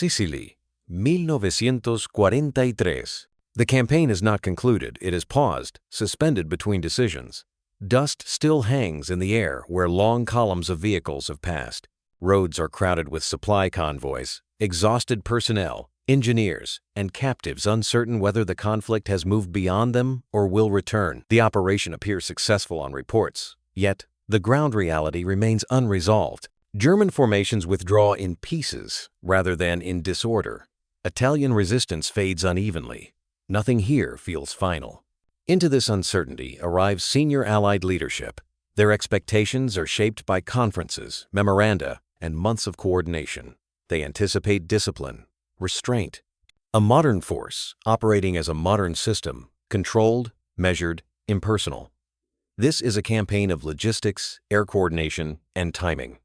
Sicily, 1943. The campaign is not concluded, it is paused, suspended between decisions. Dust still hangs in the air where long columns of vehicles have passed. Roads are crowded with supply convoys, exhausted personnel, engineers, and captives uncertain whether the conflict has moved beyond them or will return. The operation appears successful on reports, yet the ground reality remains unresolved. German formations withdraw in pieces rather than in disorder. Italian resistance fades unevenly. Nothing here feels final. Into this uncertainty arrives senior Allied leadership. Their expectations are shaped by conferences, memoranda, and months of coordination. They anticipate discipline, restraint. A modern force operating as a modern system, controlled, measured, impersonal. This is a campaign of logistics, air coordination, and timing.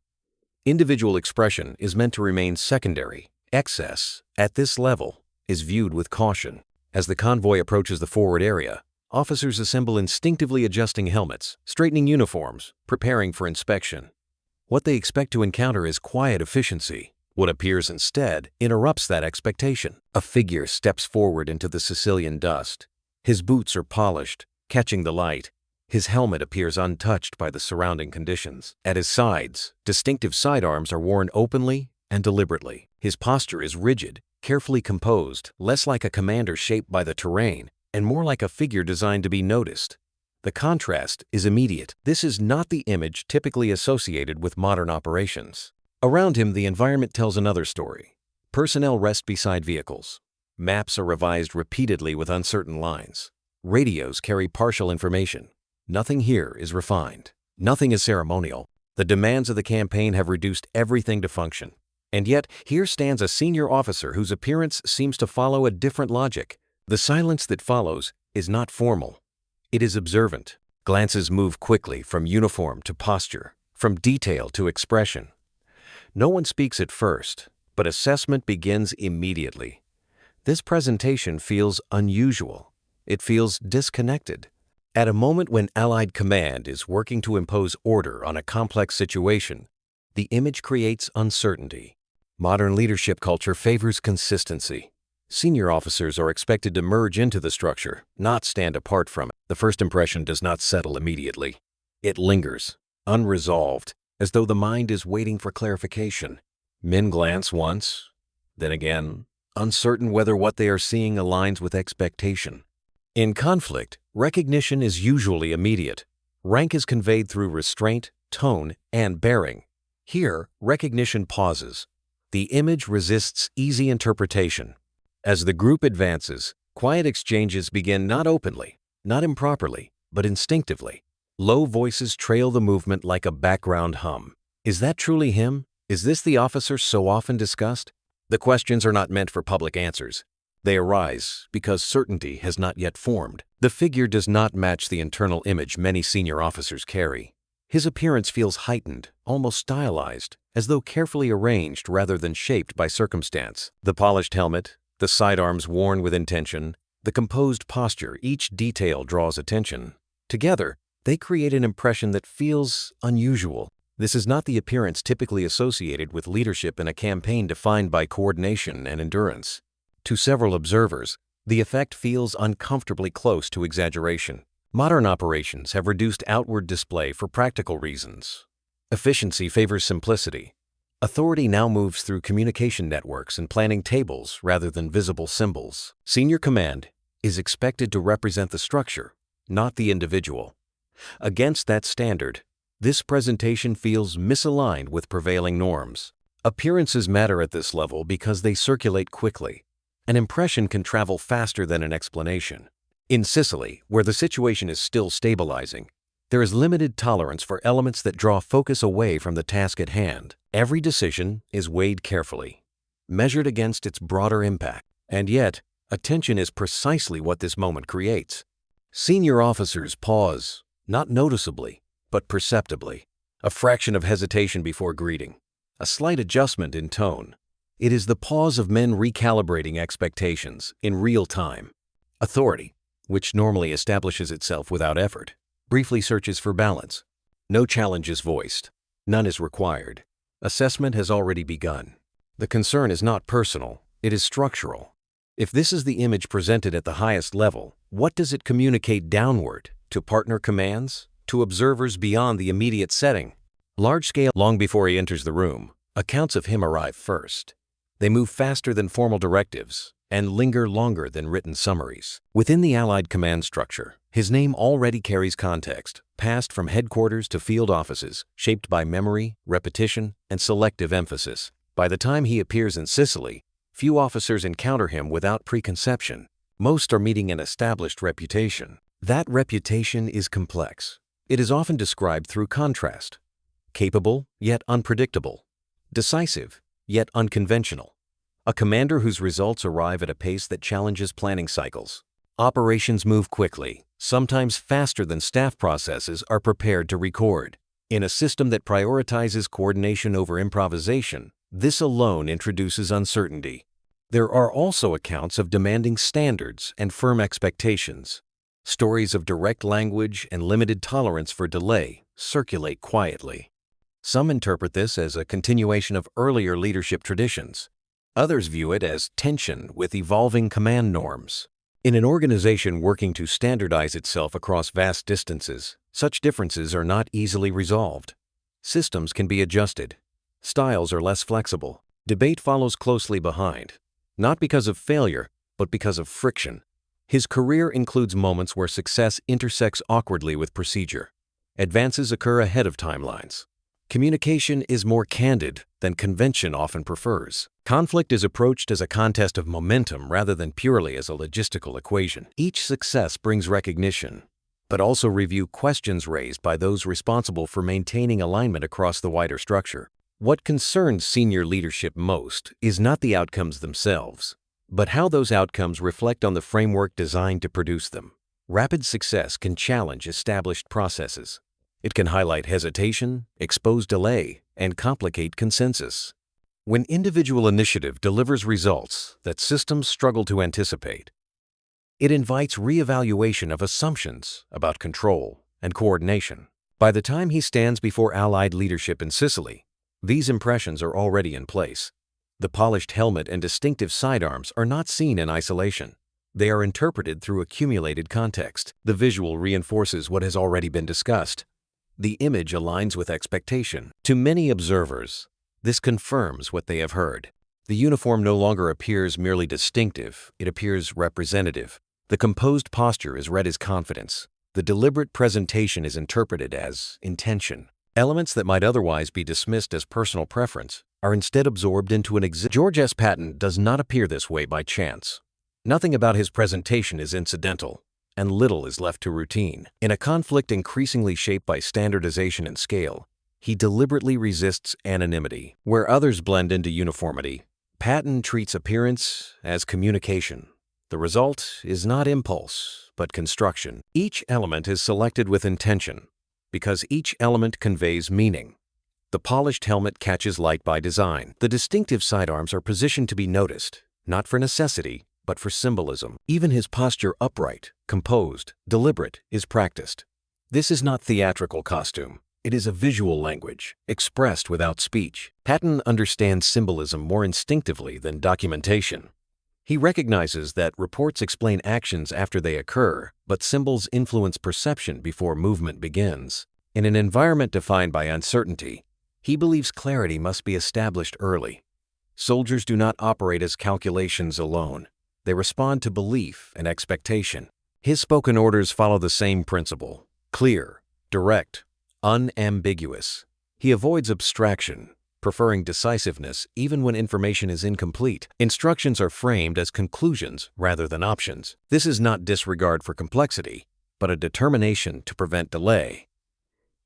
Individual expression is meant to remain secondary. Excess, at this level, is viewed with caution. As the convoy approaches the forward area, officers assemble instinctively adjusting helmets, straightening uniforms, preparing for inspection. What they expect to encounter is quiet efficiency. What appears instead interrupts that expectation. A figure steps forward into the Sicilian dust. His boots are polished, catching the light. His helmet appears untouched by the surrounding conditions. At his sides, distinctive sidearms are worn openly and deliberately. His posture is rigid, carefully composed, less like a commander shaped by the terrain and more like a figure designed to be noticed. The contrast is immediate. This is not the image typically associated with modern operations. Around him, the environment tells another story. Personnel rest beside vehicles. Maps are revised repeatedly with uncertain lines. Radios carry partial information. Nothing here is refined. Nothing is ceremonial. The demands of the campaign have reduced everything to function. And yet, here stands a senior officer whose appearance seems to follow a different logic. The silence that follows is not formal. It is observant. Glances move quickly from uniform to posture, from detail to expression. No one speaks at first, but assessment begins immediately. This presentation feels unusual. It feels disconnected. At a moment when Allied command is working to impose order on a complex situation, the image creates uncertainty. Modern leadership culture favors consistency. Senior officers are expected to merge into the structure, not stand apart from it. The first impression does not settle immediately. It lingers, unresolved, as though the mind is waiting for clarification. Men glance once, then again, uncertain whether what they are seeing aligns with expectation. In conflict, recognition is usually immediate. Rank is conveyed through restraint, tone, and bearing. Here, recognition pauses. The image resists easy interpretation. As the group advances, quiet exchanges begin not openly, not improperly, but instinctively. Low voices trail the movement like a background hum. Is that truly him? Is this the officer so often discussed? The questions are not meant for public answers. They arise because certainty has not yet formed. The figure does not match the internal image many senior officers carry. His appearance feels heightened, almost stylized, as though carefully arranged rather than shaped by circumstance. The polished helmet, the sidearms worn with intention, the composed posture, each detail draws attention. Together, they create an impression that feels unusual. This is not the appearance typically associated with leadership in a campaign defined by coordination and endurance. To several observers, the effect feels uncomfortably close to exaggeration. Modern operations have reduced outward display for practical reasons. Efficiency favors simplicity. Authority now moves through communication networks and planning tables rather than visible symbols. Senior command is expected to represent the structure, not the individual. Against that standard, this presentation feels misaligned with prevailing norms. Appearances matter at this level because they circulate quickly. An impression can travel faster than an explanation. In Sicily, where the situation is still stabilizing, there is limited tolerance for elements that draw focus away from the task at hand. Every decision is weighed carefully, measured against its broader impact. And yet, attention is precisely what this moment creates. Senior officers pause, not noticeably, but perceptibly. A fraction of hesitation before greeting, a slight adjustment in tone. It is the pause of men recalibrating expectations in real time. Authority, which normally establishes itself without effort, briefly searches for balance. No challenge is voiced. None is required. Assessment has already begun. The concern is not personal, it is structural. If this is the image presented at the highest level, what does it communicate downward, to partner commands, to observers beyond the immediate setting? Large-scale, long before he enters the room, accounts of him arrive first. They move faster than formal directives and linger longer than written summaries. Within the Allied command structure, his name already carries context, passed from headquarters to field offices, shaped by memory, repetition, and selective emphasis. By the time he appears in Sicily, few officers encounter him without preconception. Most are meeting an established reputation. That reputation is complex. It is often described through contrast. Capable, yet unpredictable. Decisive, yet unconventional. A commander whose results arrive at a pace that challenges planning cycles. Operations move quickly, sometimes faster than staff processes are prepared to record. In a system that prioritizes coordination over improvisation, this alone introduces uncertainty. There are also accounts of demanding standards and firm expectations. Stories of direct language and limited tolerance for delay circulate quietly. Some interpret this as a continuation of earlier leadership traditions. Others view it as tension with evolving command norms. In an organization working to standardize itself across vast distances, such differences are not easily resolved. Systems can be adjusted. Styles are less flexible. Debate follows closely behind, not because of failure, but because of friction. His career includes moments where success intersects awkwardly with procedure. Advances occur ahead of timelines. Communication is more candid than convention often prefers. Conflict is approached as a contest of momentum rather than purely as a logistical equation. Each success brings recognition, but also review questions raised by those responsible for maintaining alignment across the wider structure. What concerns senior leadership most is not the outcomes themselves, but how those outcomes reflect on the framework designed to produce them. Rapid success can challenge established processes. It can highlight hesitation, expose delay, and complicate consensus. When individual initiative delivers results that systems struggle to anticipate, it invites reevaluation of assumptions about control and coordination. By the time he stands before Allied leadership in Sicily, these impressions are already in place. The polished helmet and distinctive sidearms are not seen in isolation. They are interpreted through accumulated context. The visual reinforces what has already been discussed. The image aligns with expectation. To many observers, this confirms what they have heard. The uniform no longer appears merely distinctive, it appears representative. The composed posture is read as confidence. The deliberate presentation is interpreted as intention. Elements that might otherwise be dismissed as personal preference are instead absorbed into an George S. Patton does not appear this way by chance. Nothing about his presentation is incidental, and little is left to routine. In a conflict increasingly shaped by standardization and scale, he deliberately resists anonymity. Where others blend into uniformity, Patton treats appearance as communication. The result is not impulse, but construction. Each element is selected with intention, because each element conveys meaning. The polished helmet catches light by design. The distinctive sidearms are positioned to be noticed, not for necessity, but for symbolism. Even his posture upright, composed, deliberate, is practiced. This is not theatrical costume. It is a visual language, expressed without speech. Patton understands symbolism more instinctively than documentation. He recognizes that reports explain actions after they occur, but symbols influence perception before movement begins. In an environment defined by uncertainty, he believes clarity must be established early. Soldiers do not operate as calculations alone. They respond to belief and expectation. His spoken orders follow the same principle: clear, direct, unambiguous. He avoids abstraction, preferring decisiveness even when information is incomplete. Instructions are framed as conclusions rather than options. This is not disregard for complexity, but a determination to prevent delay.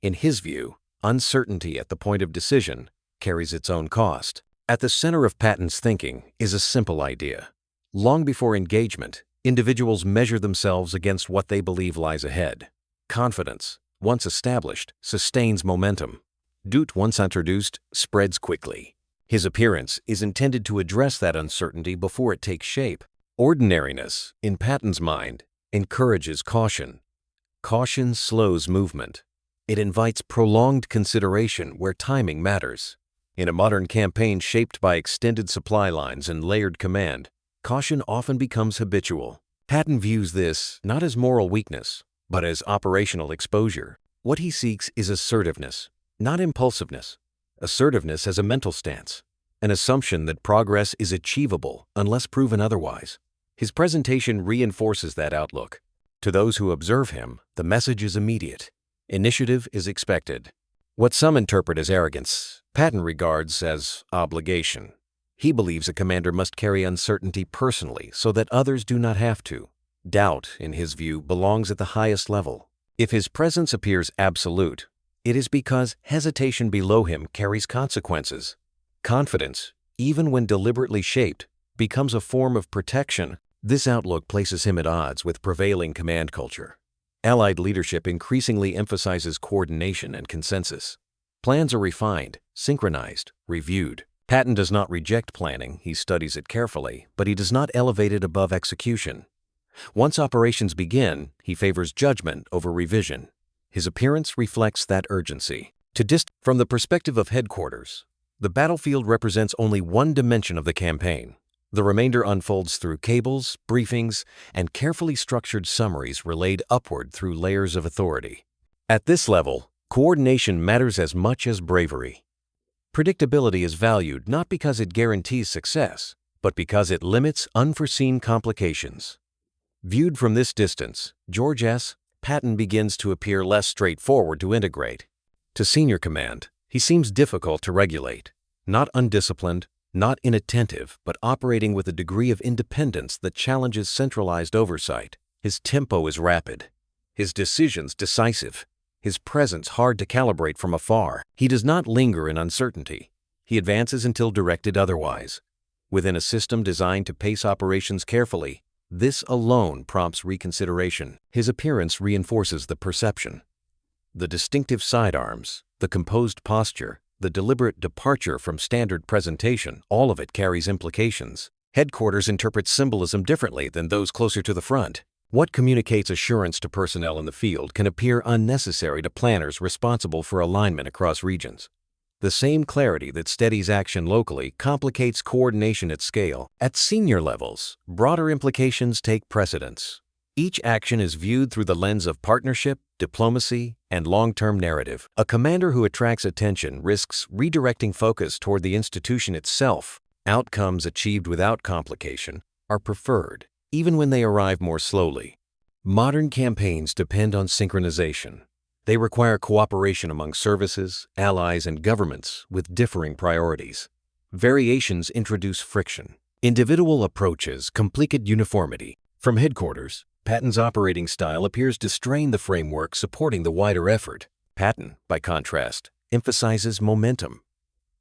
In his view, uncertainty at the point of decision carries its own cost. At the center of Patton's thinking is a simple idea. Long before engagement, individuals measure themselves against what they believe lies ahead. Confidence, once established, sustains momentum. Doute, once introduced, spreads quickly. His appearance is intended to address that uncertainty before it takes shape. Ordinariness, in Patton's mind, encourages caution. Caution slows movement. It invites prolonged consideration where timing matters. In a modern campaign shaped by extended supply lines and layered command, caution often becomes habitual. Patton views this not as moral weakness, but as operational exposure. What he seeks is assertiveness, not impulsiveness. Assertiveness as a mental stance, an assumption that progress is achievable unless proven otherwise. His presentation reinforces that outlook. To those who observe him, the message is immediate. Initiative is expected. What some interpret as arrogance, Patton regards as obligation. He believes a commander must carry uncertainty personally so that others do not have to. Doubt, in his view, belongs at the highest level. If his presence appears absolute, it is because hesitation below him carries consequences. Confidence, even when deliberately shaped, becomes a form of protection. This outlook places him at odds with prevailing command culture. Allied leadership increasingly emphasizes coordination and consensus. Plans are refined, synchronized, reviewed. Patton does not reject planning, he studies it carefully, but he does not elevate it above execution. Once operations begin, he favors judgment over revision. His appearance reflects that urgency. From the perspective of headquarters, the battlefield represents only one dimension of the campaign. The remainder unfolds through cables, briefings, and carefully structured summaries relayed upward through layers of authority. At this level, coordination matters as much as bravery. Predictability is valued not because it guarantees success, but because it limits unforeseen complications. Viewed from this distance, George S. Patton begins to appear less straightforward to integrate. To senior command, he seems difficult to regulate, not undisciplined, not inattentive, but operating with a degree of independence that challenges centralized oversight. His tempo is rapid, his decisions decisive, his presence hard to calibrate from afar. He does not linger in uncertainty. He advances until directed otherwise. Within a system designed to pace operations carefully, this alone prompts reconsideration. His appearance reinforces the perception. The distinctive sidearms, the composed posture, the deliberate departure from standard presentation, all of it carries implications. Headquarters interpret symbolism differently than those closer to the front. What communicates assurance to personnel in the field can appear unnecessary to planners responsible for alignment across regions. The same clarity that steadies action locally complicates coordination at scale. At senior levels, broader implications take precedence. Each action is viewed through the lens of partnership, diplomacy, and long-term narrative. A commander who attracts attention risks redirecting focus toward the institution itself. Outcomes achieved without complication are preferred, even when they arrive more slowly. Modern campaigns depend on synchronization. They require cooperation among services, allies, and governments with differing priorities. Variations introduce friction. Individual approaches complicate uniformity. From headquarters, Patton's operating style appears to strain the framework supporting the wider effort. Patton, by contrast, emphasizes momentum.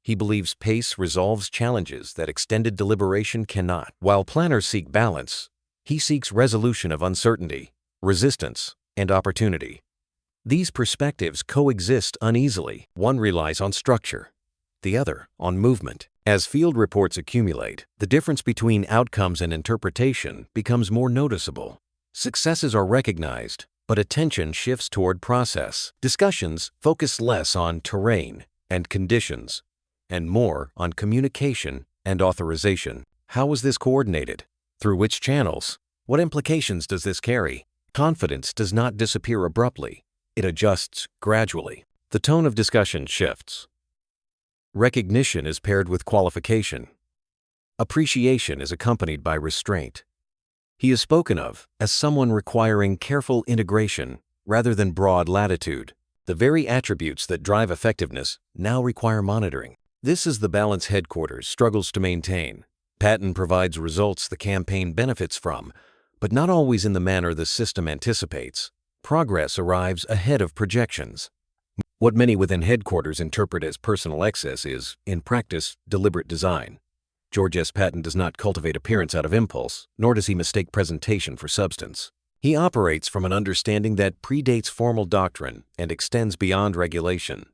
He believes pace resolves challenges that extended deliberation cannot. While planners seek balance, he seeks resolution of uncertainty, resistance, and opportunity. These perspectives coexist uneasily. One relies on structure, the other on movement. As field reports accumulate, the difference between outcomes and interpretation becomes more noticeable. Successes are recognized, but attention shifts toward process. Discussions focus less on terrain and conditions, and more on communication and authorization. How was this coordinated? Through which channels? What implications does this carry? Confidence does not disappear abruptly. It adjusts gradually. The tone of discussion shifts. Recognition is paired with qualification. Appreciation is accompanied by restraint. He is spoken of as someone requiring careful integration rather than broad latitude. The very attributes that drive effectiveness now require monitoring. This is the balance headquarters struggles to maintain. Patton provides results the campaign benefits from, but not always in the manner the system anticipates. Progress arrives ahead of projections. What many within headquarters interpret as personal excess is, in practice, deliberate design. George S. Patton does not cultivate appearance out of impulse, nor does he mistake presentation for substance. He operates from an understanding that predates formal doctrine and extends beyond regulation.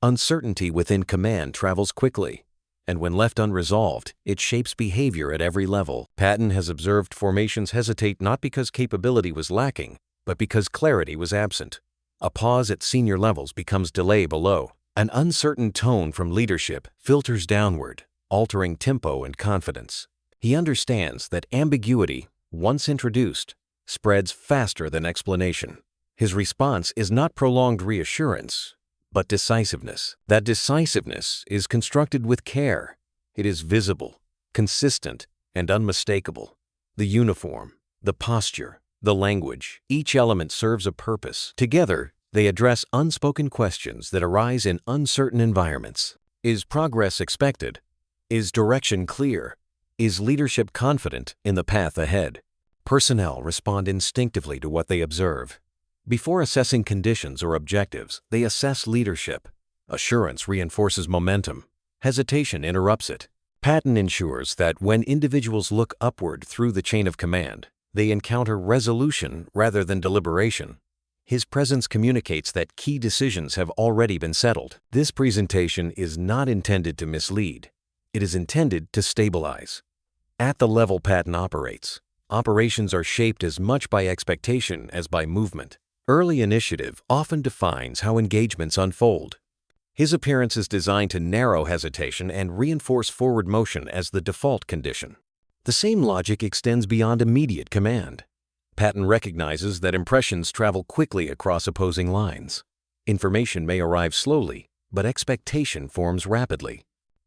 Uncertainty within command travels quickly, and when left unresolved, it shapes behavior at every level. Patton has observed formations hesitate not because capability was lacking, but because clarity was absent. A pause at senior levels becomes delay below. An uncertain tone from leadership filters downward, altering tempo and confidence. He understands that ambiguity, once introduced, spreads faster than explanation. His response is not prolonged reassurance, but decisiveness. That decisiveness is constructed with care. It is visible, consistent, and unmistakable. The uniform, the posture, the language, each element serves a purpose. Together, they address unspoken questions that arise in uncertain environments. Is progress expected? Is direction clear? Is leadership confident in the path ahead? Personnel respond instinctively to what they observe. Before assessing conditions or objectives, they assess leadership. Assurance reinforces momentum. Hesitation interrupts it. Patton ensures that when individuals look upward through the chain of command, they encounter resolution rather than deliberation. His presence communicates that key decisions have already been settled. This presentation is not intended to mislead. It is intended to stabilize. At the level Patton operates, operations are shaped as much by expectation as by movement. Early initiative often defines how engagements unfold. His appearance is designed to narrow hesitation and reinforce forward motion as the default condition. The same logic extends beyond immediate command. Patton recognizes that impressions travel quickly across opposing lines. Information may arrive slowly, but expectation forms rapidly.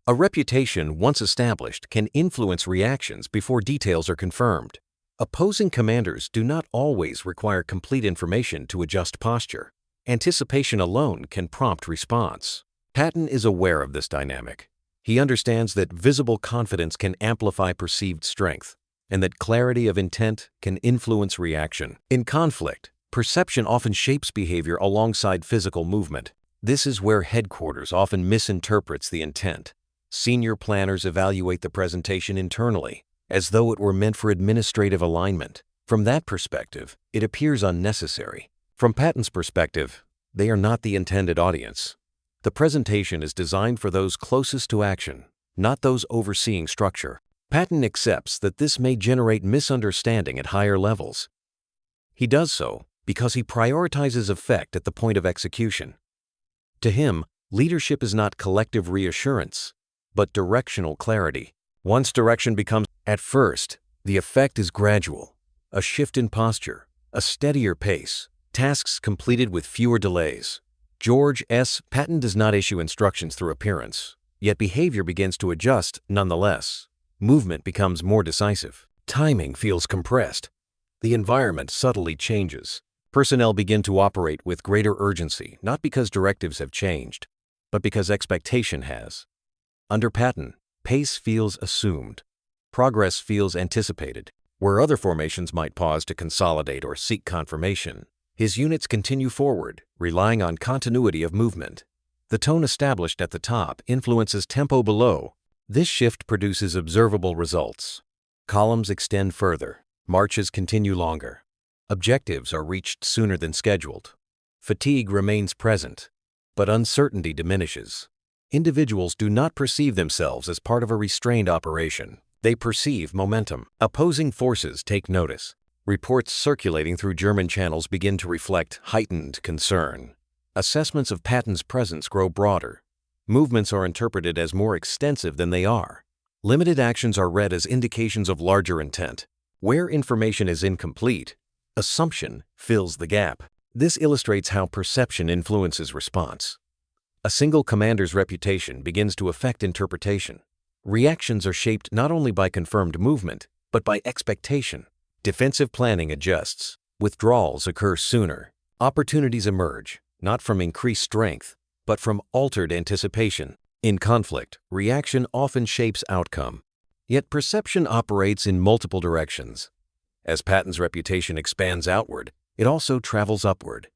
A reputation once established can influence reactions before details are confirmed. Opposing commanders do not always require complete information to adjust posture. Anticipation alone can prompt response. Patton is aware of this dynamic. He understands that visible confidence can amplify perceived strength, and that clarity of intent can influence reaction. In conflict, perception often shapes behavior alongside physical movement. This is where headquarters often misinterprets the intent. Senior planners evaluate the presentation internally, as though it were meant for administrative alignment. From that perspective, it appears unnecessary. From Patton's perspective, they are not the intended audience. The presentation is designed for those closest to action, not those overseeing structure. Patton accepts that this may generate misunderstanding at higher levels. He does so because he prioritizes effect at the point of execution. To him, leadership is not collective reassurance, but directional clarity. Once direction becomes at first, the effect is gradual. A shift in posture, a steadier pace, tasks completed with fewer delays. George S. Patton does not issue instructions through appearance, yet behavior begins to adjust nonetheless. Movement becomes more decisive. Timing feels compressed. The environment subtly changes. Personnel begin to operate with greater urgency, not because directives have changed, but because expectation has. Under Patton, pace feels assumed. Progress feels anticipated. Where other formations might pause to consolidate or seek confirmation, his units continue forward, relying on continuity of movement. The tone established at the top influences tempo below. This shift produces observable results. Columns extend further. Marches continue longer. Objectives are reached sooner than scheduled. Fatigue remains present, but uncertainty diminishes. Individuals do not perceive themselves as part of a restrained operation. They perceive momentum. Opposing forces take notice. Reports circulating through German channels begin to reflect heightened concern. Assessments of Patton's presence grow broader. Movements are interpreted as more extensive than they are. Limited actions are read as indications of larger intent. Where information is incomplete, assumption fills the gap. This illustrates how perception influences response. A single commander's reputation begins to affect interpretation. Reactions are shaped not only by confirmed movement, but by expectation. Defensive planning adjusts. Withdrawals occur sooner. Opportunities emerge, not from increased strength, but from altered anticipation. In conflict, reaction often shapes outcome. Yet perception operates in multiple directions. As Patton's reputation expands outward, it also travels upward.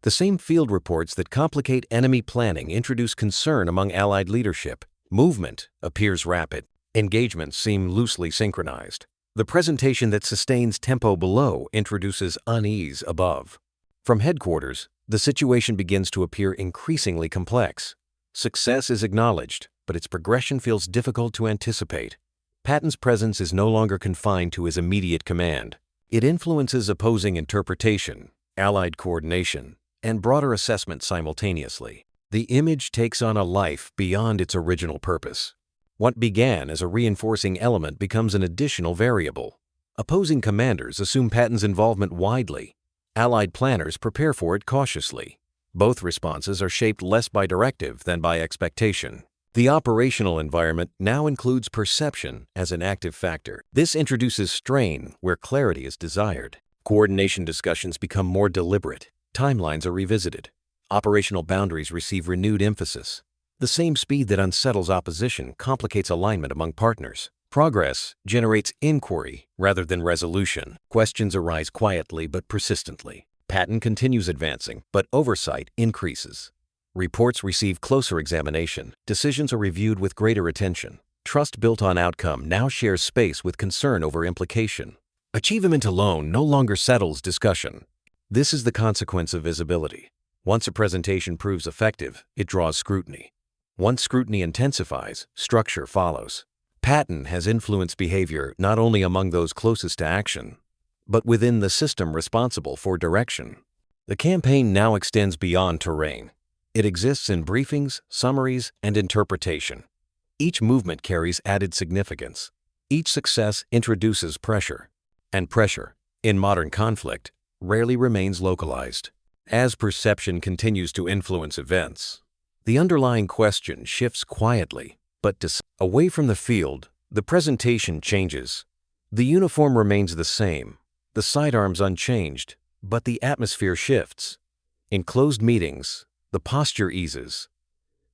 The same field reports that complicate enemy planning introduce concern among Allied leadership. Movement appears rapid. Engagements seem loosely synchronized. The presentation that sustains tempo below introduces unease above. From headquarters, the situation begins to appear increasingly complex. Success is acknowledged, but its progression feels difficult to anticipate. Patton's presence is no longer confined to his immediate command. It influences opposing interpretation, Allied coordination, and broader assessment simultaneously. the image takes on a life beyond its original purpose. What began as a reinforcing element becomes an additional variable. Opposing commanders assume Patton's involvement widely. Allied planners prepare for it cautiously. Both responses are shaped less by directive than by expectation. The operational environment now includes perception as an active factor. This introduces strain where clarity is desired. Coordination discussions become more deliberate. Timelines are revisited. Operational boundaries receive renewed emphasis. The same speed that unsettles opposition complicates alignment among partners. Progress generates inquiry rather than resolution. Questions arise quietly but persistently. Patton continues advancing, but oversight increases. Reports receive closer examination. Decisions are reviewed with greater attention. Trust built on outcome now shares space with concern over implication. Achievement alone no longer settles discussion. This is the consequence of visibility. Once a presentation proves effective, it draws scrutiny. Once scrutiny intensifies, structure follows. Patton has influenced behavior not only among those closest to action, but within the system responsible for direction. The campaign now extends beyond terrain. It exists in briefings, summaries, and interpretation. Each movement carries added significance. Each success introduces pressure. And pressure, in modern conflict, rarely remains localized. As perception continues to influence events, the underlying question shifts quietly, but away from the field, the presentation changes. The uniform remains the same, the sidearms unchanged, but the atmosphere shifts. In closed meetings, the posture eases.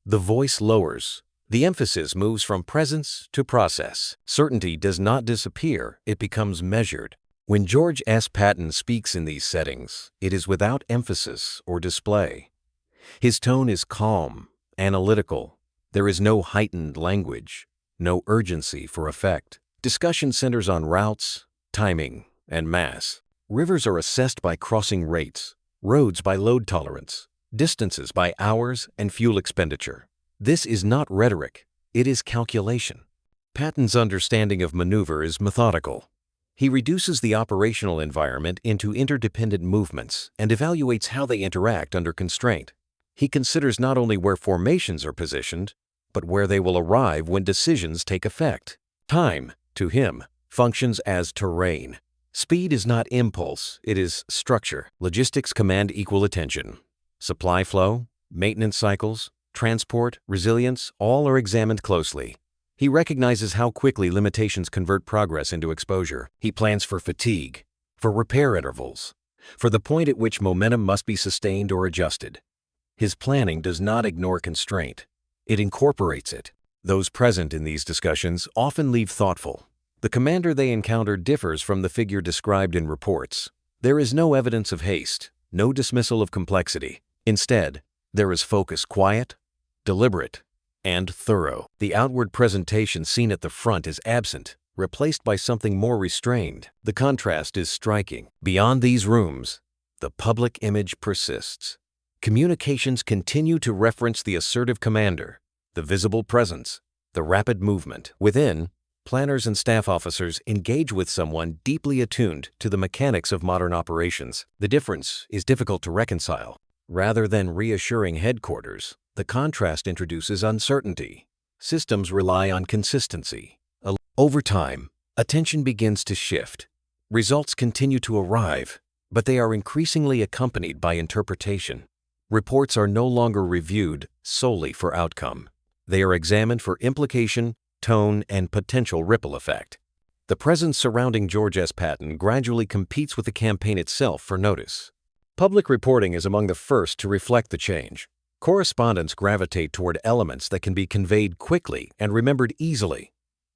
The voice lowers. The emphasis moves from presence to process. Certainty does not disappear, it becomes measured. When George S. Patton speaks in these settings, it is without emphasis or display. His tone is calm, analytical. There is no heightened language, no urgency for effect. Discussion centers on routes, timing, and mass. Rivers are assessed by crossing rates, roads by load tolerance, distances by hours and fuel expenditure. This is not rhetoric, it is calculation. Patton's understanding of maneuver is methodical. He reduces the operational environment into interdependent movements and evaluates how they interact under constraint. He considers not only where formations are positioned, but where they will arrive when decisions take effect. Time, to him, functions as terrain. Speed is not impulse, it is structure. Logistics command equal attention. Supply flow, maintenance cycles, transport, resilience, all are examined closely. He recognizes how quickly limitations convert progress into exposure. He plans for fatigue, for repair intervals, for the point at which momentum must be sustained or adjusted. His planning does not ignore constraint. It incorporates it. Those present in these discussions often leave thoughtful. The commander they encounter differs from the figure described in reports. There is no evidence of haste, no dismissal of complexity. Instead, there is focus, quiet, deliberate, and thorough. The outward presentation seen at the front is absent, replaced by something more restrained. The contrast is striking. Beyond these rooms, the public image persists. Communications continue to reference the assertive commander, the visible presence, the rapid movement. Within, planners and staff officers engage with someone deeply attuned to the mechanics of modern operations. The difference is difficult to reconcile. Rather than reassuring headquarters, the contrast introduces uncertainty. Systems rely on consistency. Over time, attention begins to shift. Results continue to arrive, but they are increasingly accompanied by interpretation. Reports are no longer reviewed solely for outcome. They are examined for implication, tone, and potential ripple effect. The presence surrounding George S. Patton gradually competes with the campaign itself for notice. Public reporting is among the first to reflect the change. Correspondents gravitate toward elements that can be conveyed quickly and remembered easily.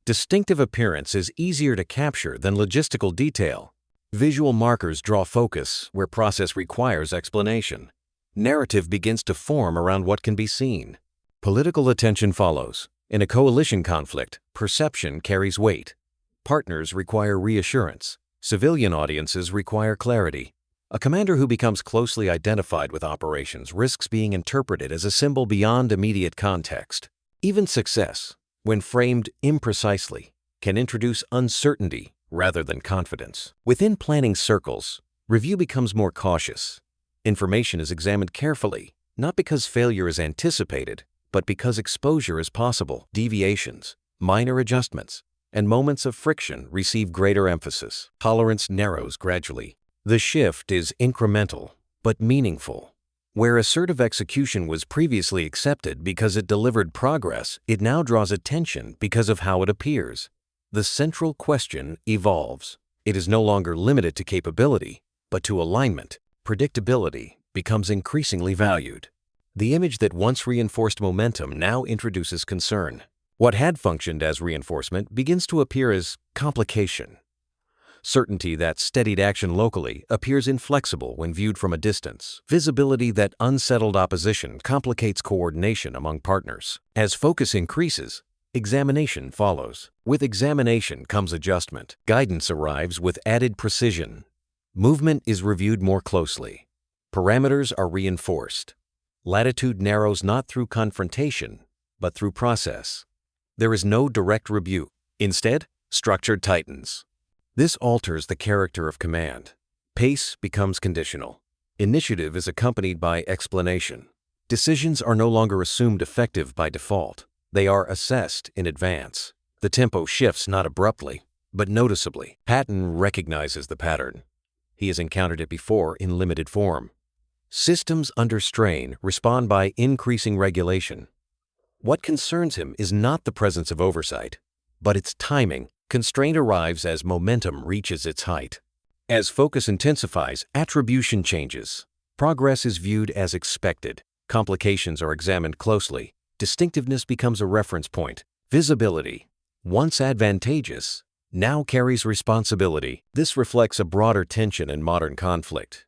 Distinctive appearance is easier to capture than logistical detail. Visual markers draw focus where process requires explanation. Narrative begins to form around what can be seen. Political attention follows. In a coalition conflict, perception carries weight. Partners require reassurance. Civilian audiences require clarity. A commander who becomes closely identified with operations risks being interpreted as a symbol beyond immediate context. Even success, when framed imprecisely, can introduce uncertainty rather than confidence. Within planning circles, review becomes more cautious. Information is examined carefully, not because failure is anticipated, but because exposure is possible. Deviations, minor adjustments, and moments of friction receive greater emphasis. Tolerance narrows gradually. The shift is incremental, but meaningful. Where assertive execution was previously accepted because it delivered progress, it now draws attention because of how it appears. The central question evolves. It is no longer limited to capability, but to alignment. Predictability becomes increasingly valued. The image that once reinforced momentum now introduces concern. What had functioned as reinforcement begins to appear as complication. Certainty that steadied action locally appears inflexible when viewed from a distance. Visibility that unsettled opposition complicates coordination among partners. As focus increases, examination follows. With examination comes adjustment. Guidance arrives with added precision. Movement is reviewed more closely. Parameters are reinforced. Latitude narrows not through confrontation, but through process. There is no direct rebuke. Instead, structure tightens. This alters the character of command. Pace becomes conditional. Initiative is accompanied by explanation. Decisions are no longer assumed effective by default. They are assessed in advance. The tempo shifts not abruptly, but noticeably. Patton recognizes the pattern. He has encountered it before in limited form. Systems under strain respond by increasing regulation. What concerns him is not the presence of oversight, but its timing. Constraint arrives as momentum reaches its height. As focus intensifies, attribution changes. Progress is viewed as expected. Complications are examined closely. Distinctiveness becomes a reference point. Visibility, once advantageous, now carries responsibility. This reflects a broader tension in modern conflict.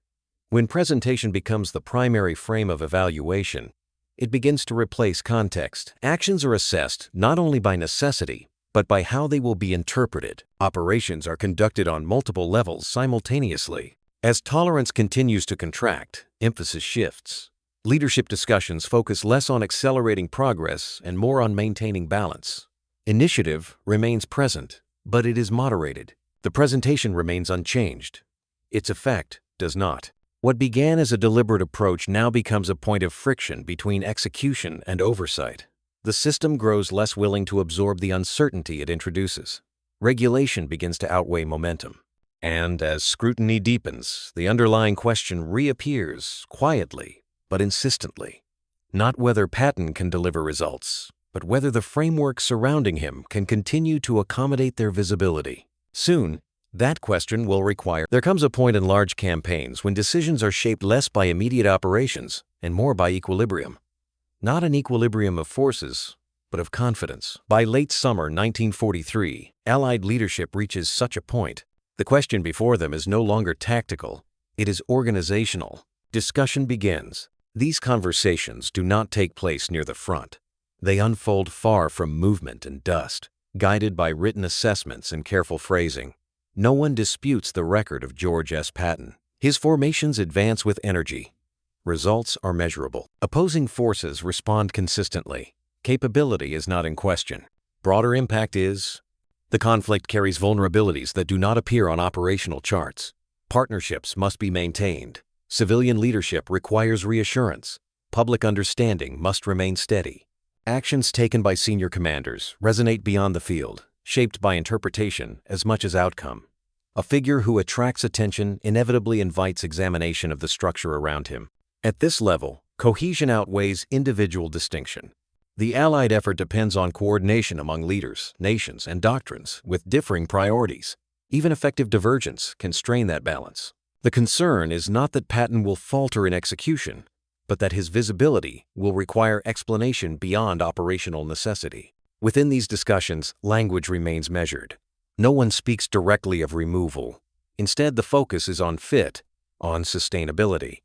When presentation becomes the primary frame of evaluation, it begins to replace context. Actions are assessed not only by necessity, but by how they will be interpreted. Operations are conducted on multiple levels simultaneously. As tolerance continues to contract, emphasis shifts. Leadership discussions focus less on accelerating progress and more on maintaining balance. Initiative remains present, but it is moderated. The presentation remains unchanged. Its effect does not. What began as a deliberate approach now becomes a point of friction between execution and oversight. The system grows less willing to absorb the uncertainty it introduces. Regulation begins to outweigh momentum. And as scrutiny deepens, the underlying question reappears quietly but insistently. Not whether Patton can deliver results, but whether the framework surrounding him can continue to accommodate their visibility. Soon, that question will require. There comes a point in large campaigns when decisions are shaped less by immediate operations and more by equilibrium. Not an equilibrium of forces, but of confidence. By late summer 1943, Allied leadership reaches such a point. The question before them is no longer tactical, it is organizational. Discussion begins. These conversations do not take place near the front. They unfold far from movement and dust, guided by written assessments and careful phrasing. No one disputes the record of George S. Patton. His formations advance with energy. Results are measurable. Opposing forces respond consistently. Capability is not in question. Broader impact is. The conflict carries vulnerabilities that do not appear on operational charts. Partnerships must be maintained. Civilian leadership requires reassurance. Public understanding must remain steady. Actions taken by senior commanders resonate beyond the field, shaped by interpretation as much as outcome. A figure who attracts attention inevitably invites examination of the structure around him. At this level, cohesion outweighs individual distinction. The Allied effort depends on coordination among leaders, nations, and doctrines with differing priorities. Even effective divergence can strain that balance. The concern is not that Patton will falter in execution, but that his visibility will require explanation beyond operational necessity. Within these discussions, language remains measured. No one speaks directly of removal. Instead, the focus is on fit, on sustainability,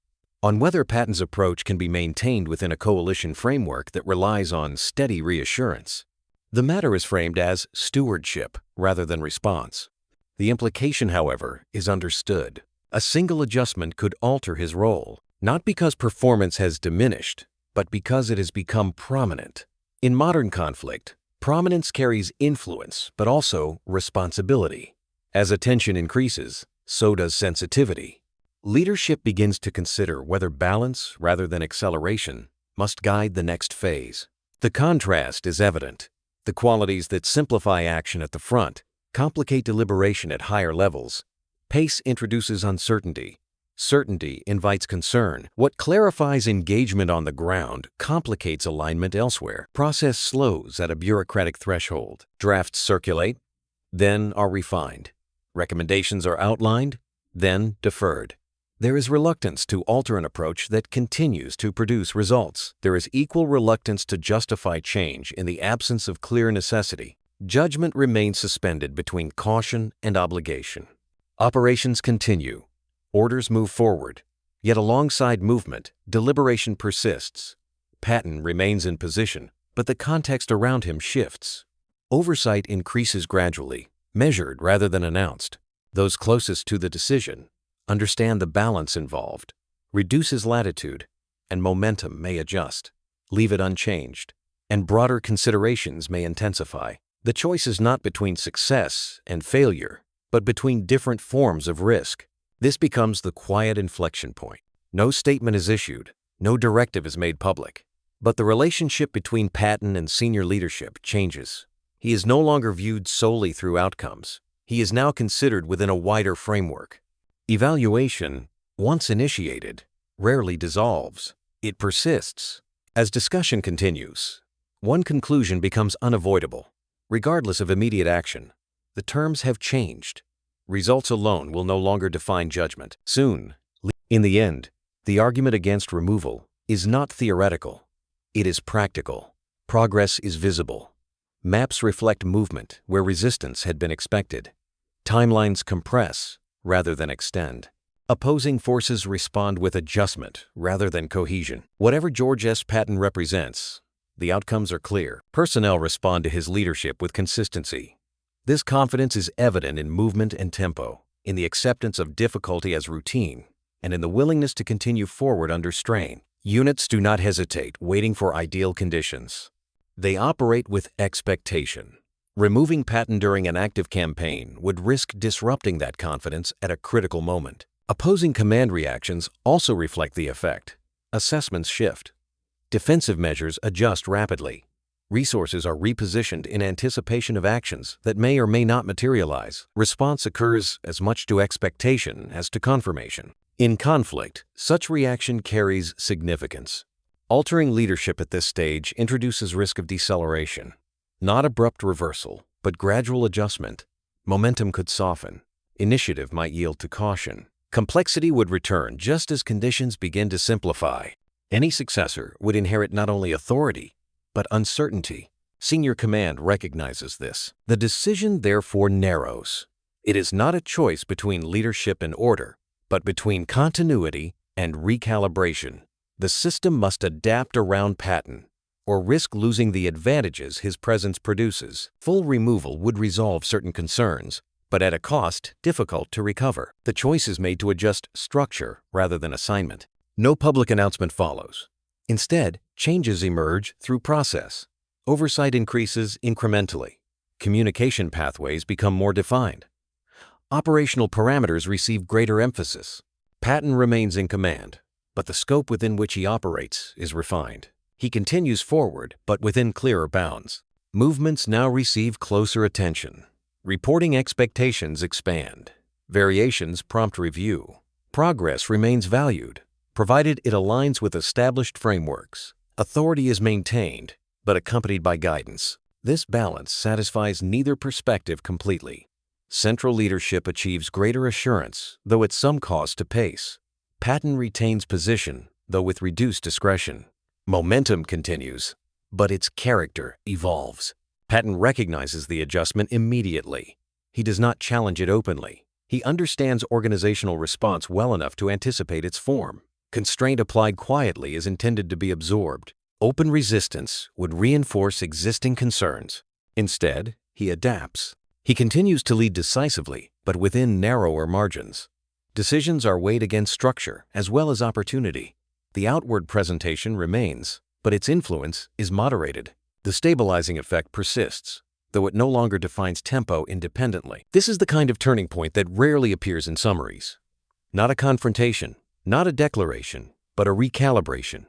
on whether Patton's approach can be maintained within a coalition framework that relies on steady reassurance. The matter is framed as stewardship rather than response. The implication, however, is understood. A single adjustment could alter his role, not because performance has diminished, but because it has become prominent. In modern conflict, prominence carries influence, but also responsibility. As attention increases, so does sensitivity. Leadership begins to consider whether balance, rather than acceleration, must guide the next phase. The contrast is evident. The qualities that simplify action at the front complicate deliberation at higher levels. Pace introduces uncertainty. Certainty invites concern. What clarifies engagement on the ground complicates alignment elsewhere. Process slows at a bureaucratic threshold. Drafts circulate, then are refined. Recommendations are outlined, then deferred. There is reluctance to alter an approach that continues to produce results. There is equal reluctance to justify change in the absence of clear necessity. Judgment remains suspended between caution and obligation. Operations continue. Orders move forward. Yet alongside movement, deliberation persists. Patton remains in position, but the context around him shifts. Oversight increases gradually, measured rather than announced. Those closest to the decision understand the balance involved, reduces latitude, and momentum may adjust. Leave it unchanged, and broader considerations may intensify. The choice is not between success and failure, but between different forms of risk. This becomes the quiet inflection point. No statement is issued, no directive is made public, but the relationship between Patton and senior leadership changes. He is no longer viewed solely through outcomes. He is now considered within a wider framework. Evaluation, once initiated, rarely dissolves. It persists. As discussion continues, one conclusion becomes unavoidable. Regardless of immediate action, the terms have changed. Results alone will no longer define judgment. Soon, in the end, the argument against removal is not theoretical. It is practical. Progress is visible. Maps reflect movement where resistance had been expected. Timelines compress rather than extend. Opposing forces respond with adjustment rather than cohesion. Whatever George S. Patton represents, the outcomes are clear. Personnel respond to his leadership with consistency. This confidence is evident in movement and tempo, in the acceptance of difficulty as routine, and in the willingness to continue forward under strain. Units do not hesitate, waiting for ideal conditions. They operate with expectation. Removing Patton during an active campaign would risk disrupting that confidence at a critical moment. Opposing command reactions also reflect the effect. Assessments shift. Defensive measures adjust rapidly. Resources are repositioned in anticipation of actions that may or may not materialize. Response occurs as much to expectation as to confirmation. In conflict, such reaction carries significance. Altering leadership at this stage introduces risk of deceleration. Not abrupt reversal, but gradual adjustment. Momentum could soften. Initiative might yield to caution. Complexity would return just as conditions begin to simplify. Any successor would inherit not only authority, but uncertainty. Senior command recognizes this. The decision therefore narrows. It is not a choice between leadership and order, but between continuity and recalibration. The system must adapt around Patton, or risk losing the advantages his presence produces. Full removal would resolve certain concerns, but at a cost difficult to recover. The choice is made to adjust structure rather than assignment. No public announcement follows. Instead, changes emerge through process. Oversight increases incrementally. Communication pathways become more defined. Operational parameters receive greater emphasis. Patton remains in command, but the scope within which he operates is refined. He continues forward, but within clearer bounds. Movements now receive closer attention. Reporting expectations expand. Variations prompt review. Progress remains valued, provided it aligns with established frameworks. Authority is maintained, but accompanied by guidance. This balance satisfies neither perspective completely. Central leadership achieves greater assurance, though at some cost to pace. Patton retains position, though with reduced discretion. Momentum continues, but its character evolves. Patton recognizes the adjustment immediately. He does not challenge it openly. He understands organizational response well enough to anticipate its form. Constraint applied quietly is intended to be absorbed. Open resistance would reinforce existing concerns. Instead, he adapts. He continues to lead decisively, but within narrower margins. Decisions are weighed against structure as well as opportunity. The outward presentation remains, but its influence is moderated. The stabilizing effect persists, though it no longer defines tempo independently. This is the kind of turning point that rarely appears in summaries. Not a confrontation, not a declaration, but a recalibration.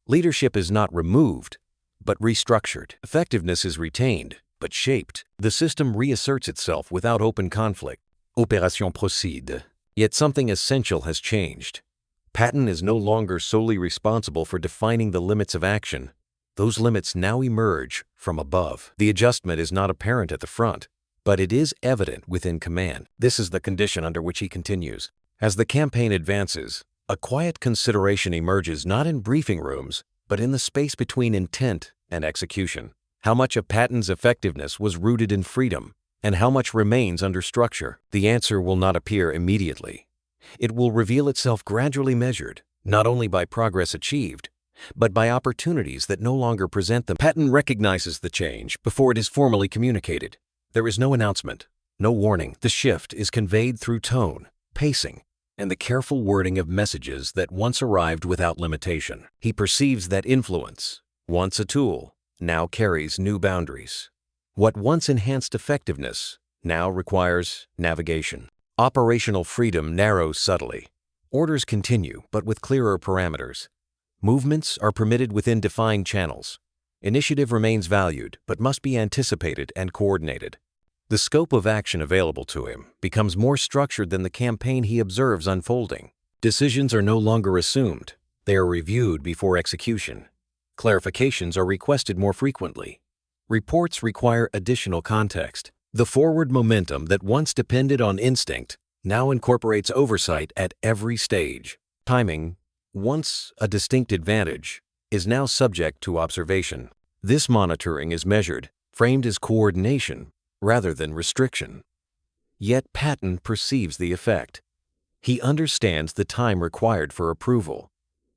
Leadership is not removed, but restructured. Effectiveness is retained, but shaped. The system reasserts itself without open conflict. Opération procède. Yet something essential has changed. Patton is no longer solely responsible for defining the limits of action. Those limits now emerge from above. The adjustment is not apparent at the front, but it is evident within command. This is the condition under which he continues. As the campaign advances, a quiet consideration emerges not in briefing rooms, but in the space between intent and execution. How much of Patton's effectiveness was rooted in freedom, and how much remains under structure? The answer will not appear immediately. It will reveal itself gradually measured, not only by progress achieved, but by opportunities that no longer present them. Patton recognizes the change before it is formally communicated. There is no announcement, no warning. The shift is conveyed through tone, pacing, and the careful wording of messages that once arrived without limitation. He perceives that influence, once a tool, now carries new boundaries. What once enhanced effectiveness now requires navigation. Operational freedom narrows subtly. Orders continue, but with clearer parameters. Movements are permitted within defined channels. Initiative remains valued, but must be anticipated and coordinated. The scope of action available to him becomes more structured than the campaign he observes unfolding. Decisions are no longer assumed. They are reviewed before execution. Clarifications are requested more frequently. Reports require additional context. The forward momentum that once depended on instinct now incorporates oversight at every stage. Timing, once a distinct advantage, is now subject to observation. This monitoring is measured, framed as coordination rather than restriction. Yet Patton perceives the effect. He understands the time required for approval,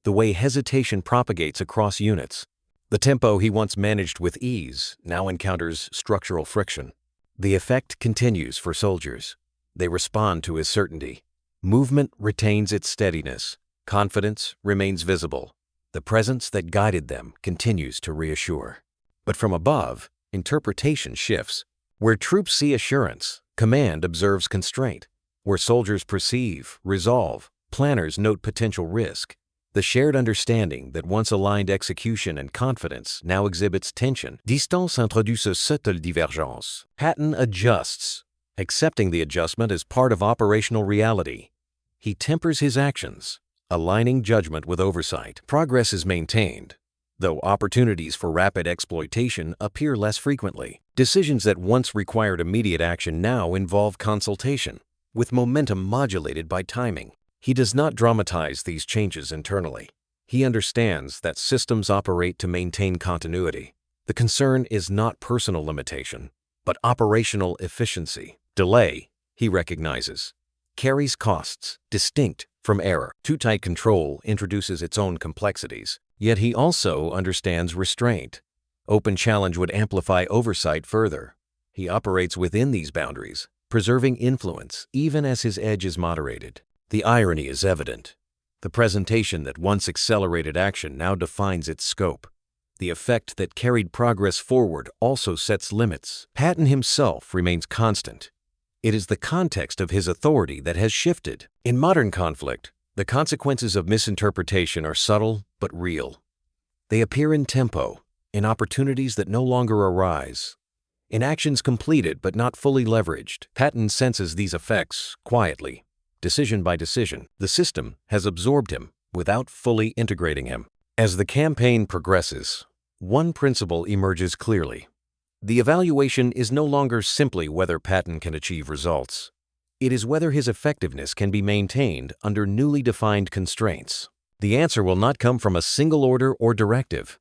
the way hesitation propagates across units. The tempo he once managed with ease now encounters structural friction. The effect continues for soldiers. They respond to his certainty. Movement retains its steadiness. Confidence remains visible. The presence that guided them continues to reassure. But from above, interpretation shifts. Where troops see assurance, command observes constraint. Where soldiers perceive resolve, planners note potential risk. The shared understanding that once aligned execution and confidence now exhibits tension. Distance introduit ce subtle divergence. Patton adjusts, accepting the adjustment as part of operational reality. He tempers his actions, aligning judgment with oversight. Progress is maintained, though opportunities for rapid exploitation appear less frequently. Decisions that once required immediate action now involve consultation, with momentum modulated by timing. He does not dramatize these changes internally. He understands that systems operate to maintain continuity. The concern is not personal limitation, but operational efficiency. Delay, he recognizes, carries costs distinct from error. Too tight control introduces its own complexities. Yet he also understands restraint. Open challenge would amplify oversight further. He operates within these boundaries, preserving influence even as his edge is moderated. The irony is evident. The presentation that once accelerated action now defines its scope. The effect that carried progress forward also sets limits. Patton himself remains constant. It is the context of his authority that has shifted. In modern conflict, the consequences of misinterpretation are subtle but real. They appear in tempo, in opportunities that no longer arise, in actions completed but not fully leveraged. Patton senses these effects quietly, decision by decision. The system has absorbed him without fully integrating him. As the campaign progresses, one principle emerges clearly. The evaluation is no longer simply whether Patton can achieve results. It is whether his effectiveness can be maintained under newly defined constraints. The answer will not come from a single order or directive.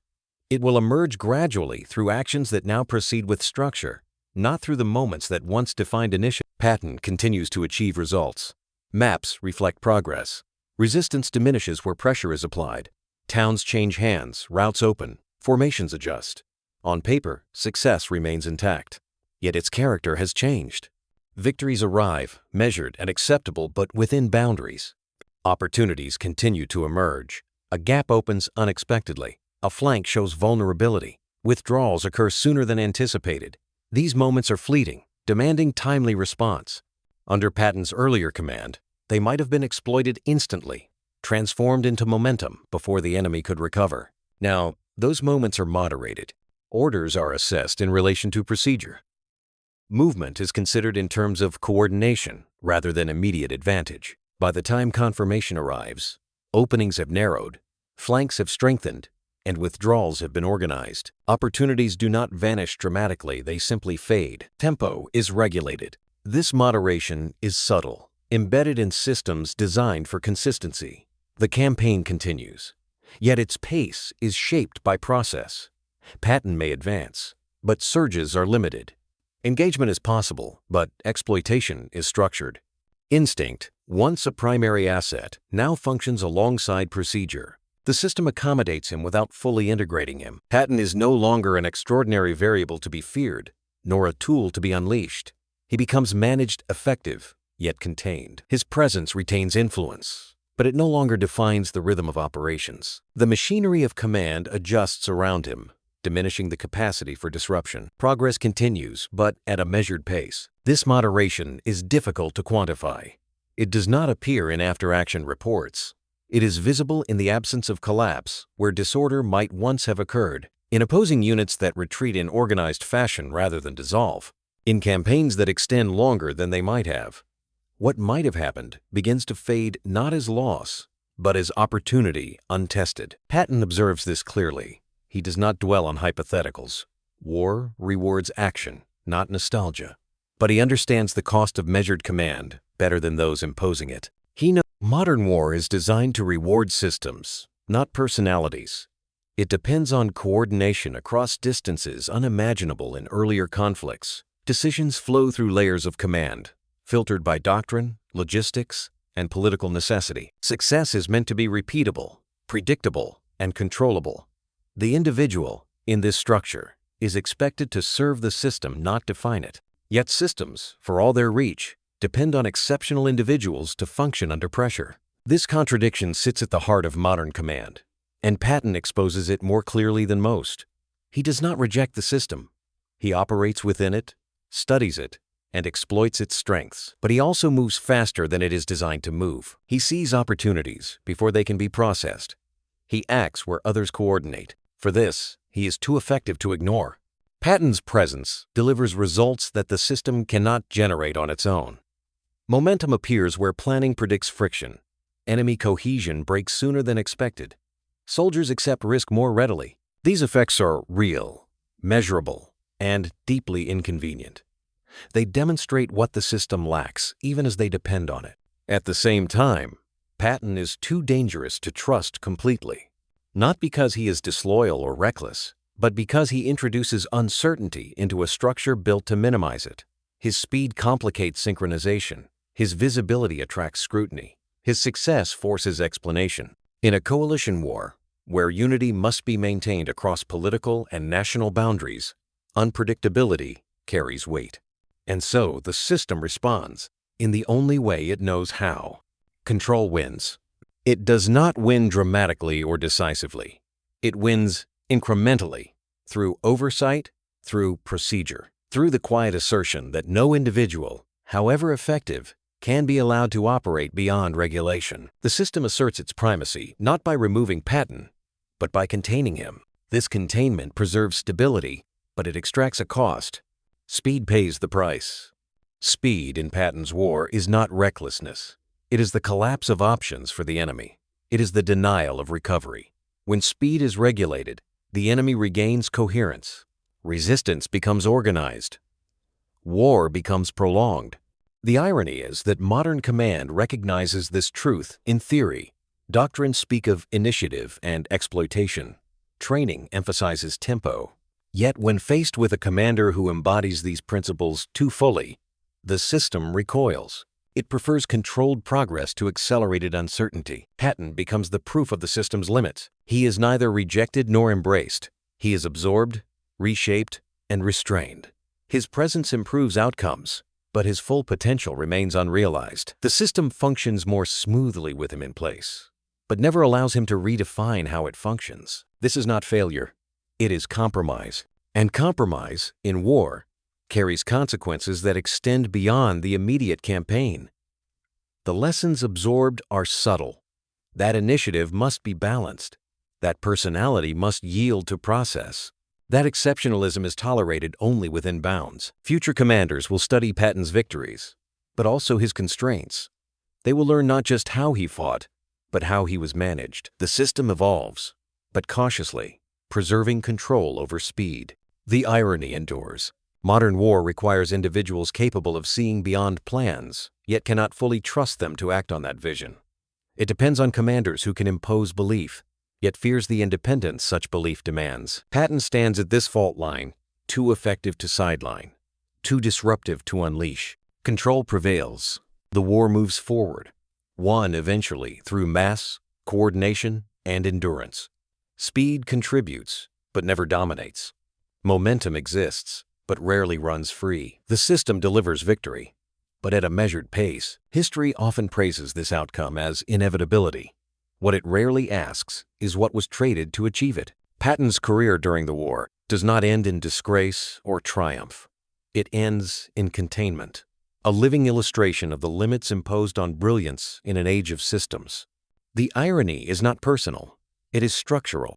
It will emerge gradually through actions that now proceed with structure, not through the moments that once defined initiative. Patton continues to achieve results. Maps reflect progress. Resistance diminishes where pressure is applied. Towns change hands, routes open, formations adjust. On paper, success remains intact. Yet its character has changed. Victories arrive, measured and acceptable but within boundaries. Opportunities continue to emerge. A gap opens unexpectedly. A flank shows vulnerability. Withdrawals occur sooner than anticipated. These moments are fleeting, demanding timely response. Under Patton's earlier command, They might have been exploited instantly, transformed into momentum before the enemy could recover. Now, those moments are moderated. Orders are assessed in relation to procedure. Movement is considered in terms of coordination rather than immediate advantage. By the time confirmation arrives, openings have narrowed, flanks have strengthened, and withdrawals have been organized. Opportunities do not vanish dramatically, they simply fade. Tempo is regulated. This moderation is subtle, embedded in systems designed for consistency. The campaign continues, yet its pace is shaped by process. Patton may advance, but surges are limited. Engagement is possible, but exploitation is structured. Instinct, once a primary asset, now functions alongside procedure. The system accommodates him without fully integrating him. Patton is no longer an extraordinary variable to be feared, nor a tool to be unleashed. He becomes managed, effective, yet contained. His presence retains influence, but it no longer defines the rhythm of operations. The machinery of command adjusts around him, diminishing the capacity for disruption. Progress continues, but at a measured pace. This moderation is difficult to quantify. It does not appear in after-action reports. It is visible in the absence of collapse, where disorder might once have occurred, in opposing units that retreat in organized fashion rather than dissolve, in campaigns that extend longer than they might have. What might have happened begins to fade not as loss, but as opportunity untested. Patton observes this clearly. He does not dwell on hypotheticals. War rewards action, not nostalgia. But he understands the cost of measured command better than those imposing it. He knows modern war is designed to reward systems, not personalities. It depends on coordination across distances unimaginable in earlier conflicts. Decisions flow through layers of command, filtered by doctrine, logistics, and political necessity. Success is meant to be repeatable, predictable, and controllable. The individual, in this structure, is expected to serve the system, not define it. Yet systems, for all their reach, depend on exceptional individuals to function under pressure. This contradiction sits at the heart of modern command, and Patton exposes it more clearly than most. He does not reject the system. He operates within it, studies it, and exploits its strengths. But he also moves faster than it is designed to move. He sees opportunities before they can be processed. He acts where others coordinate. For this, he is too effective to ignore. Patton's presence delivers results that the system cannot generate on its own. Momentum appears where planning predicts friction. Enemy cohesion breaks sooner than expected. Soldiers accept risk more readily. These effects are real, measurable, and deeply inconvenient. They demonstrate what the system lacks, even as they depend on it. At the same time, Patton is too dangerous to trust completely. Not because he is disloyal or reckless, but because he introduces uncertainty into a structure built to minimize it. His speed complicates synchronization. His visibility attracts scrutiny. His success forces explanation. In a coalition war, where unity must be maintained across political and national boundaries, unpredictability carries weight. And so the system responds in the only way it knows how. Control wins. It does not win dramatically or decisively. It wins incrementally, through oversight, through procedure, through the quiet assertion that no individual, however effective, can be allowed to operate beyond regulation. The system asserts its primacy not by removing Patton, but by containing him. This containment preserves stability, but it extracts a cost. Speed pays the price. Speed in Patton's war is not recklessness. It is the collapse of options for the enemy. It is the denial of recovery. When speed is regulated, the enemy regains coherence. Resistance becomes organized. War becomes prolonged. The irony is that modern command recognizes this truth in theory. Doctrines speak of initiative and exploitation. Training emphasizes tempo. Yet when faced with a commander who embodies these principles too fully, the system recoils. It prefers controlled progress to accelerated uncertainty. Patton becomes the proof of the system's limits. He is neither rejected nor embraced. He is absorbed, reshaped, and restrained. His presence improves outcomes, but his full potential remains unrealized. The system functions more smoothly with him in place, but never allows him to redefine how it functions. This is not failure. It is compromise. And compromise, in war, carries consequences that extend beyond the immediate campaign. The lessons absorbed are subtle. That initiative must be balanced. That personality must yield to process. That exceptionalism is tolerated only within bounds. Future commanders will study Patton's victories, but also his constraints. They will learn not just how he fought, but how he was managed. The system evolves, but cautiously, preserving control over speed. The irony endures. Modern war requires individuals capable of seeing beyond plans, yet cannot fully trust them to act on that vision. It depends on commanders who can impose belief, yet fears the independence such belief demands. Patton stands at this fault line, too effective to sideline, too disruptive to unleash. Control prevails. The war moves forward, won eventually through mass, coordination, and endurance. Speed contributes, but never dominates. Momentum exists, but rarely runs free. The system delivers victory, but at a measured pace. History often praises this outcome as inevitability. What it rarely asks is what was traded to achieve it. Patton's career during the war does not end in disgrace or triumph. It ends in containment, a living illustration of the limits imposed on brilliance in an age of systems. The irony is not personal, it is structural.